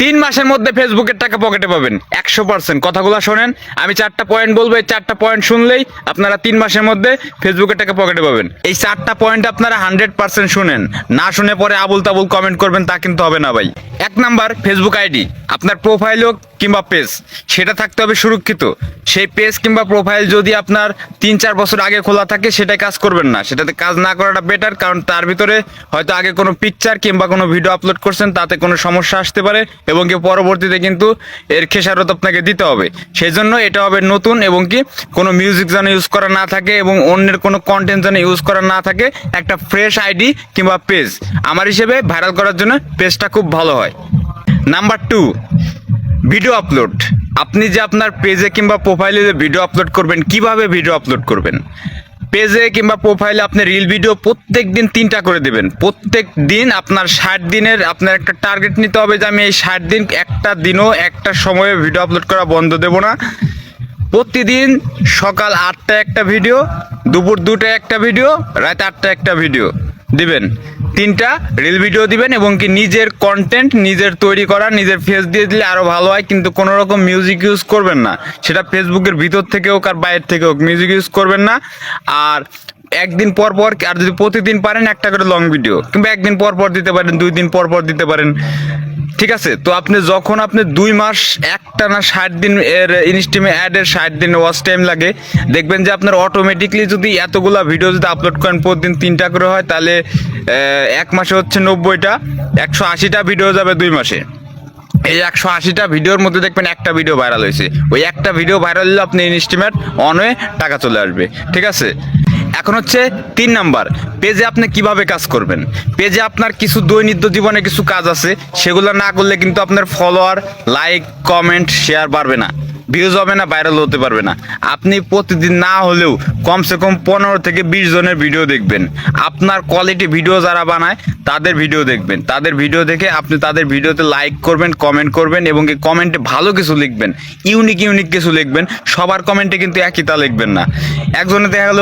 3 মাসের মধ্যে ফেসবুকের টাকা পকেটে পাবেন 100%। কথাগুলো শোনেন, আমি 4টা পয়েন্ট বলবো, এই 4টা পয়েন্ট শুনলেই আপনারা 3 মাসের মধ্যে ফেসবুকের টাকা পকেটে পাবেন। এই 4টা পয়েন্ট আপনারা 100% শুনেন, না শুনে পরে আবুল তাবুল কমেন্ট করবেন তা কিন্তু হবে না ভাই। 1 নাম্বার, ফেসবুক আইডি। আপনার প্রোফাইল হোক কিংবা পেজ, সেটা থাকতে হবে সুরক্ষিত। সেই পেজ কিংবা প্রোফাইল যদি আপনার 3-4 বছর আগে খোলা থাকে সেটাই কাজ করবেন না, সেটাতে কাজ না করাটা বেটার। কারণ তার ভিতরে হয়তো আগে কোনো পিকচার কিংবা কোনো ভিডিও আপলোড করছেন, তাতে কোনো সমস্যা আসতে পারে এবং কি পরবর্তীতে কিন্তু এর খেসারত আপনাকে দিতে হবে। সেই জন্য এটা হবে নতুন, এবং কি কোনো মিউজিক যেন ইউজ করা না থাকে এবং অন্যের কোনো কন্টেন্ট যেন ইউজ করা না থাকে। একটা ফ্রেশ আইডি কিংবা পেজ আমার হিসেবে ভাইরাল করার জন্য পেজটা খুব ভালো হয়। Number 2, video upload. আপনি যে আপনার পেজে কিংবা প্রোফাইলে যে ভিডিও আপলোড করবেন, কিভাবে ভিডিও আপলোড করবেন? পেজে কিংবা প্রোফাইলে আপনি রিল ভিডিও প্রত্যেক দিন 3টা করে দেবেন। প্রত্যেক দিন আপনার 60 দিনের আপনার একটা টার্গেট নিতে হবে যে আমি এই 60 দিন একটা দিনও একটা সময়ে ভিডিও আপলোড করা বন্ধ দেব না। প্রতিদিন সকাল 8টায় একটা ভিডিও, দুপুর 2টায় একটা ভিডিও, রাত 8টায় একটা ভিডিও দিবেন। 3টা রিল ভিডিও দিবেন এবং কি নিজের কন্টেন্ট নিজের তৈরি করা, নিজের ফেস দিয়ে দিলে আরো ভালো হয়। কিন্তু কোনো রকম মিউজিক ইউজ করবেন না, সেটা ফেসবুকের ভিতর থেকে হোক আর বাইরে থেকে হোক, মিউজিক ইউজ করবেন না। আর একদিন পর পর, আর যদি প্রতিদিন পারেন একটা করে লং ভিডিও, কিংবা একদিন পর পর দিতে পারেন, 2 দিন পর পর দিতে পারেন, ঠিক আছে? তো আপনি যখন আপনি 2 মাস একটানা 60 দিন এর ইনস্টাগ্রামে অ্যাডের 60 দিন ওয়াচ টাইম লাগে, দেখবেন যে আপনার অটোমেটিকলি যদি এতগুলা ভিডিও যদি আপলোড করেন প্রতিদিন 3টা করে হয়, তাহলে 1 মাসে হচ্ছে 90টা, 180টা ভিডিও যাবে 2 মাসে। এই 180টা ভিডিওর মধ্যে দেখবেন একটা ভিডিও ভাইরাল হয়েছে। ওই একটা ভিডিও ভাইরাল হলে আপনি ইনস্টাগ্রামে অন হয়ে টাকা চলে আসবে, ঠিক আছে? এখন হচ্ছে 3 নাম্বার, পেজে আপনি কিভাবে কাজ করবেন। পেজে আপনার কিছু দৈনন্দিন জীবনে কিছু কাজ আছে, সেগুলো না করলে কিন্তু আপনার ফলোয়ার, লাইক, কমেন্ট, শেয়ার বাড়বে না, ভিউজ হবে না, ভাইরাল হতে পারবে না। আপনি প্রতিদিন না হলেও কমসে কম 15 থেকে 20 জনের ভিডিও দেখবেন। আপনার কোয়ালিটি ভিডিও যারা বানায় তাদের ভিডিও দেখবেন, তাদের ভিডিও দেখে আপনি তাদের ভিডিওতে লাইক করবেন, কমেন্ট করবেন এবং কি কমেন্টে ভালো কিছু লিখবেন, ইউনিক কিছু লিখবেন। সবার কমেন্টে কিন্তু একই তা লিখবেন না। একজনে দেখা গেল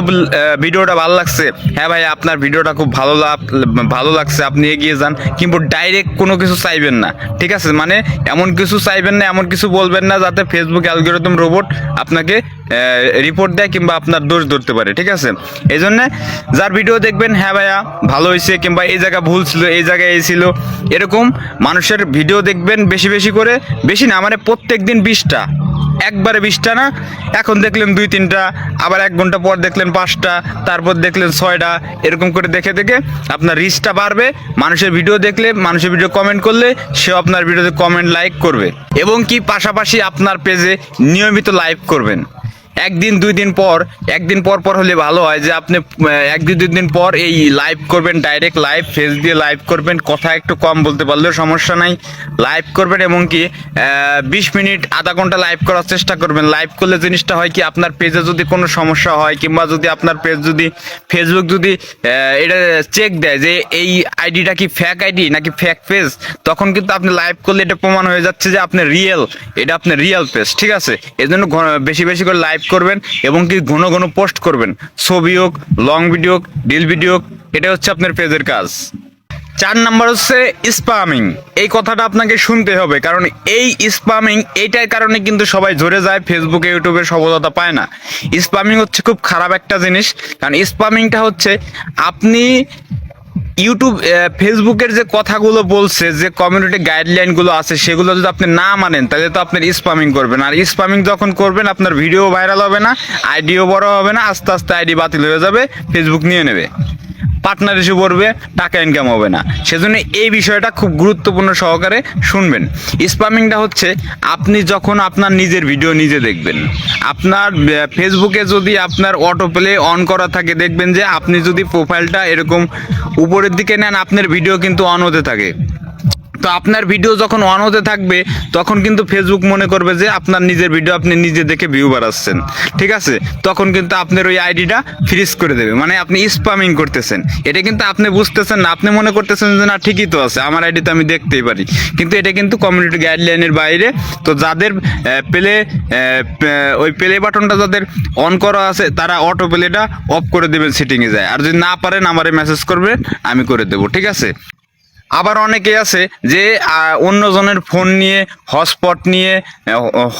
ভিডিওটা ভালো লাগছে, হ্যাঁ ভাই আপনার ভিডিওটা খুব ভালো লাগছে, আপনি এগিয়ে যান, কিন্তু ডাইরেক্ট কোনো কিছু চাইবেন না, ঠিক আছে? মানে এমন কিছু চাইবেন না, এমন কিছু বলবেন না যাতে ফেসবুক অ্যালগরিদম রোবট আপনাকে রিপোর্ট দেয় কিংবা আপনার দোষ ধরতে পারে, ঠিক আছে? এই জন্য যার ভিডিও দেখবেন, হ্যাঁ ভাইয়া ভালো হয়েছে, কিংবা এই জায়গা ভুল ছিল, এই জায়গায় এই ছিল, এরকম মানুষের ভিডিও দেখবেন বেশি বেশি করে। বেশি না, মানে প্রত্যেক দিন 20টা, একবারে 20টা না। এখন দেখলেন 2-3টা, আবার 1 ঘন্টা পর দেখলেন 5টা, তারপর দেখলেন 6টা, এরকম করে দেখে দেখে আপনার রিচটা বাড়বে। মানুষের ভিডিও দেখলে, মানুষের ভিডিও কমেন্ট করলে সেও আপনার ভিডিওতে কমেন্ট, লাইক করবে। এবং কি পাশাপাশি আপনার পেজে নিয়মিত লাইভ করবেন। একদিন 2 দিন পর, একদিন পর পর হলে ভালো হয় যে আপনি 1-2 দিন পর এই লাইভ করবেন, ডাইরেক্ট লাইভ ফেস দিয়ে লাইভ করবেন। কথা একটু কম বলতে পারলেও সমস্যা নাই, লাইভ করবেন এবং কি 20 মিনিট, আধা ঘন্টা লাইভ করার চেষ্টা করবেন। লাইভ করলে জিনিসটা হয় কি, আপনার পেজে যদি কোনো সমস্যা হয় কিংবা যদি আপনার পেজ যদি ফেসবুক যদি এটা চেক দেয় যে এই আইডিটা কি ফেক আইডি নাকি ফেক পেজ, তখন কিন্তু আপনি লাইভ করলে এটা প্রমাণ হয়ে যাচ্ছে যে আপনি রিয়েল, এটা আপনার রিয়েল পেজ, ঠিক আছে? এই জন্য বেশি বেশি করে লাইভ করবেন এবং কি ঘন ঘন পোস্ট করবেন, ছবি হোক, লং ভিডিও হোক, রিল ভিডিও হোক, এটা হচ্ছে আপনার পেজের কাজ। 4 নাম্বার হচ্ছে স্প্যামিং। এই কথাটা আপনাকে শুনতে হবে, কারণ এই স্প্যামিং এইটার কারণে কিন্তু সবাই ঝরে যায়, ফেসবুকে ইউটিউবে সফলতা পায় না। স্প্যামিং হচ্ছে খুব খারাপ একটা জিনিস, কারণ স্প্যামিংটা হচ্ছে আপনি ইউটিউব, ফেসবুকের যে কথাগুলো বলছে, যে কমিউনিটি গাইডলাইনগুলো আছে, সেগুলো যদি আপনি না মানেন তাহলে তো আপনার স্প্যামিং করবেন। আর স্প্যামিং যখন করবেন আপনার ভিডিও ভাইরাল হবে না, আইডিও বড় হবে না, আস্তে আস্তে আইডি বাতিল হয়ে যাবে, ফেসবুক নিয়ে নেবে, পার্টনার ইস্যু পড়বে, টাকা ইনকাম হবে না। সেজন্য এই বিষয়টা খুব গুরুত্বপূর্ণ সহকারে শুনবেন। স্প্যামিংটা হচ্ছে আপনি যখন আপনার নিজের ভিডিও নিজে দেখবেন, আপনার ফেসবুকে যদি আপনার অটো প্লে অন করা থাকে, দেখবেন যে আপনি যদি প্রোফাইলটা এরকম উপরের দিকে নেন, আপনার ভিডিও কিন্তু অন হতে থাকে। তো আপনার ভিডিও যখন অন হতে থাকবে তখন কিন্তু ফেসবুক মনে করবে যে আপনার নিজের ভিডিও আপনি নিজে দেখে ভিউ বাড়াচ্ছেন, ঠিক আছে? তখন কিন্তু আপনার ওই আইডিটা ফ্রিজ করে দেবে, মানে আপনি স্প্যামিং করতেছেন। এটা কিন্তু আপনি বুঝতেছেন না, আপনি মনে করতেছেন যে না ঠিকই তো আছে, আমার আইডি তো আমি দেখতেই পারি, কিন্তু এটা কিন্তু কমিউনিটি গাইডলাইনের বাইরে। তো যাদের ওই প্লে বাটনটা যাদের অন করা আছে তারা অটো প্লেটা অফ করে দেবেন, সেটিংয়ে যায়। আর যদি না পারেন আমারে মেসেজ করবেন, আমি করে দেবো, ঠিক আছে? আবার অনেকে আছে যে অন্যজনের ফোন নিয়ে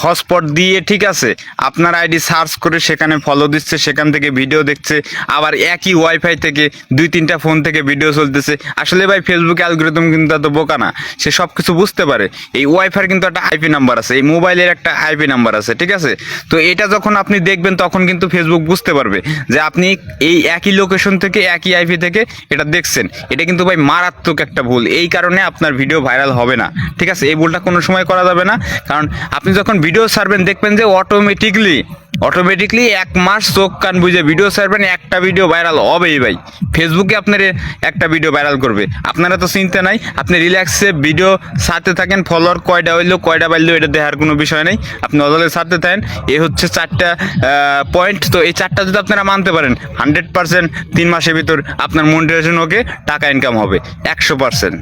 হটস্পট দিয়ে ঠিক আছে আপনার আইডি সার্চ করে সেখানে ফলো দিচ্ছে, সেখান থেকে ভিডিও দেখছে, আবার একই ওয়াইফাই থেকে 2-3টা ফোন থেকে ভিডিও চলতেছে। আসলে ভাই ফেসবুক অ্যালগরিদম কিন্তু এত বোকা না, সে সব কিছু বুঝতে পারে। এই ওয়াইফাইয়ের কিন্তু একটা আইপি নাম্বার আছে, এই মোবাইলের একটা আইপি নাম্বার আছে, ঠিক আছে? তো এটা যখন আপনি দেখবেন তখন কিন্তু ফেসবুক বুঝতে পারবে যে আপনি এই একই লোকেশন থেকে একই আইপি থেকে এটা দেখছেন। এটা কিন্তু ভাই মারাত্মক একটা ভুল, এই কারণে আপনার ভিডিও ভাইরাল হবে না, ঠিক আছে? এই ভুলটা কোনো সময় করা যাবে না, কারণ আপনি যখন ভিডিও ছাড়বেন দেখবেন যে অটোমেটিকলি 1 মাস চোখ কান বুঝে ভিডিও ছাড়বেন, একটা ভিডিও ভাইরাল হবেই ভাই। ফেসবুকে আপনার একটা ভিডিও ভাইরাল করবে, আপনারা তো চিন্তা নাই, আপনি রিল্যাক্সে ভিডিও ছাড়তে থাকেন, ফলোয়ার কয়টা হইলো কয়টা বাড়লো এটা দেখার কোনো বিষয় নেই, আপনি অদলে ছাড়তে থাকেন। এই হচ্ছে 4টা পয়েন্ট। তো এই 4টা যদি আপনারা মানতে পারেন 100% 3 মাসের ভিতর আপনার মনিটাইজেশন ওকে, টাকা ইনকাম হবে 100%।